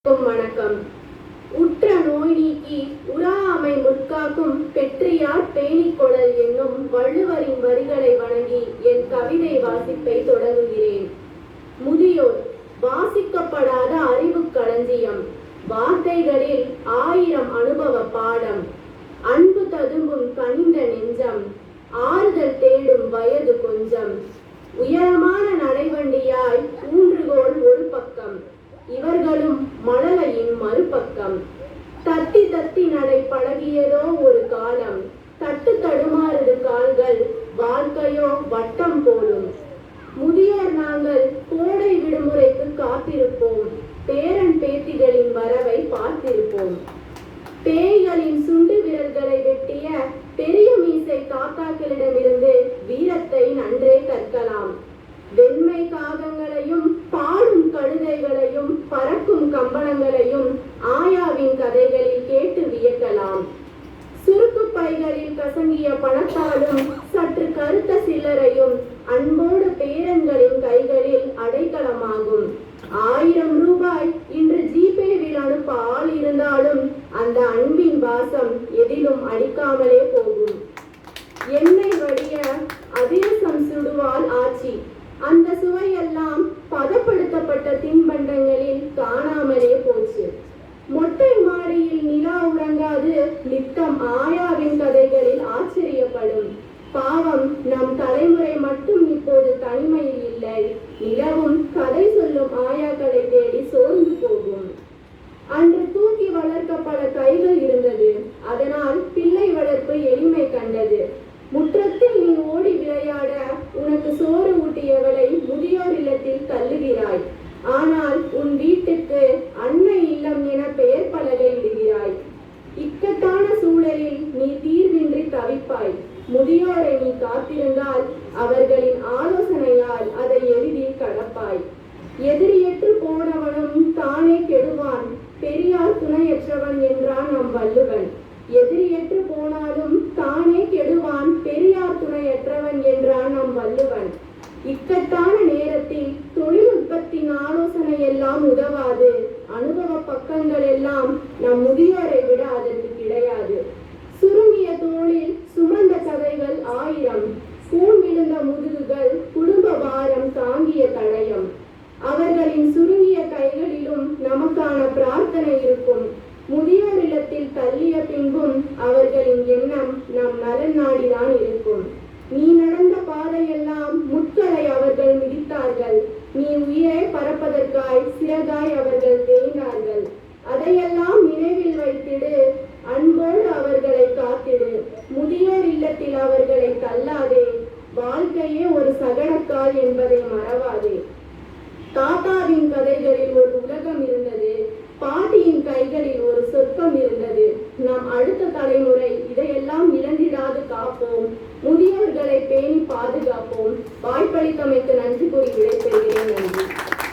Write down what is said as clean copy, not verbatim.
வணக்கம். உற்ற நோய் நீக்கி உறாமை முற்காக்கும் பெற்றியார் பேணிக்கொளல் என்னும் வள்ளுவரின் வரிகளை வணங்கி என் கவிதை வாசிப்பை தொடங்குகிறேன். முதியோர் வாசிக்கப்படாத அறிவு களஞ்சியம், வார்த்தைகளில் 1000 அனுபவ பாடம், அன்பு ததும்பும் கனிந்த நெஞ்சம், ஆறுதல் தேடும் வயது கொஞ்சம், உயரமான நடைவண்டியாய் ஊன்றுகோல் ஒரு பக்கம், இவர்களும் மழலையின் மறுபக்கம். தத்தி தத்தி நடை பழகியதோ ஒரு காலம், தட்டு தடுமாறுது கால்கள், வாழ்க்கையோ வட்டம் போலும். முதியோர் நாங்கள் கோடை விடுமுறைக்கு காத்திருப்போம், பேரன் பேத்திகளின் வரவை பார்த்திருப்போம். பேய்களின் சுண்டு விரல்களை வெட்டிய பெரிய மீசை தாத்தாக்களிடமிருந்து வீரத்தை நன்றே கற்கலாம். வெண்மை காகங்களையும் பாடும் கழுதைகளையும் பறக்கும் கம்பளங்களையும் ஆயாவின் கதைகளில் கேட்டு வியக்கலாம். சுருக்கு பைகளில் கசங்கிய பணத்தாலும் சற்று கருத்த சில்லறையும் அன்போடு பேரன்களின் கைகளில் அடைக்கலமாகும். 1000 ரூபாய் இன்று ஜிபேவில் அனுப்ப ஆள் இருந்தாலும் அந்த அன்பின் வாசம் எதிலும் அடிக்காமலே போகும். எண்ணெய் வடிய அதிரசம் சுடுவாள் ஆச்சி, அந்த சுவையெல்லாம் பதப்படுத்தப்பட்ட தின்பண்டங்களில் காணாமலே போச்சு. மொட்டை மாடியில் நிலா உறங்காது நித்தம் ஆயாவின் கதைகளில் ஆச்சரியப்படும். பாவம், நம் தலைமுறை மட்டும் இப்போது தனிமையில் இல்லை, நிலவும் கதை சொல்லும் ஆயாக்களை தேடி சோர்ந்து போகும். அன்று தூக்கி வளர்க்க பல கைகள் இருந்தது, அதனால் பிள்ளை வளர்ப்பு எளிமை கண்டது. முற்றத்தில் நீ ஓடி விளையாட உனக்கு சோறு ஊட்டியவளை முதியோர் இல்லத்தில் தள்ளுகிறாய். ஆனால் உன் வீட்டுக்கு அன்னை இல்லம் என பெயர் பலகை இடுகிறாய். இக்கட்டான சூழலில் நீ தீர்வின்றி தவிப்பாய். முதியோரை நீ காத்திருந்தால் அவர்களின் ஆலோசனையால் அதை எளிதில் கடப்பாய். எதிரியற்று போனவனும் தானே கெடுவான், பெரியார் துணையற்றவன் என்றான் நம் வள்ளுவன். எதிரியற்று போனாலும் தானே கெடுவான், பெரியார் துணையற்றவன் என்றான் நம் வள்ளுவன். இக்கட்டான நேரத்தில் தொழில்நுட்பத்தின் ஆலோசனை எல்லாம் உதவாது, அனுபவ பக்கங்கள் எல்லாம் நம் முதியோரை விட அதற்கு கிடையாது. சுருங்கிய தோளில் சுமந்த கதைகள் 1000, கூன் விழுந்த முதுகுகள் குடும்ப பாரம் தாங்கிய தடயம். அவர்களின் சுருங்கிய கைகளிலும் நமக்கான பிரார்த்தனை இருக்கும். முதியோர் இல்லத்தில் தள்ளிய பின்பும் அவர்களின் எண்ணம் நம் நலன் நாடிதான் இருக்கும். நீ நடந்த பாதையெல்லாம் முட்களை அவர்கள் மிதித்தார்கள், நீ உயிரை பறப்பதற்காய் சிறகாய் அவர்கள் தேய்ந்தார்கள். அதையெல்லாம் நினைவில் வைத்திடு, அன்போடு அவர்களை காத்திடு. முதியோர் இல்லத்தில் அவர்களை தள்ளாதே, வாழ்க்கையே ஒரு சகடக்கால் என்பதை மறவாதே. தாத்தாவின் கதைகளில் ஒரு உலகம் இருந்தது, பாட்டியின் கைகளில் ஒரு சொர்க்கம் இருந்தது. நாம் அடுத்த தலைமுறை இதையெல்லாம் இழந்திடாது காப்போம், முதியோர்களை பேணி பாதுகாப்போம். வாய்ப்பளித்தமைக்கு நன்றி கூறி விடைபெறுகிறேன்.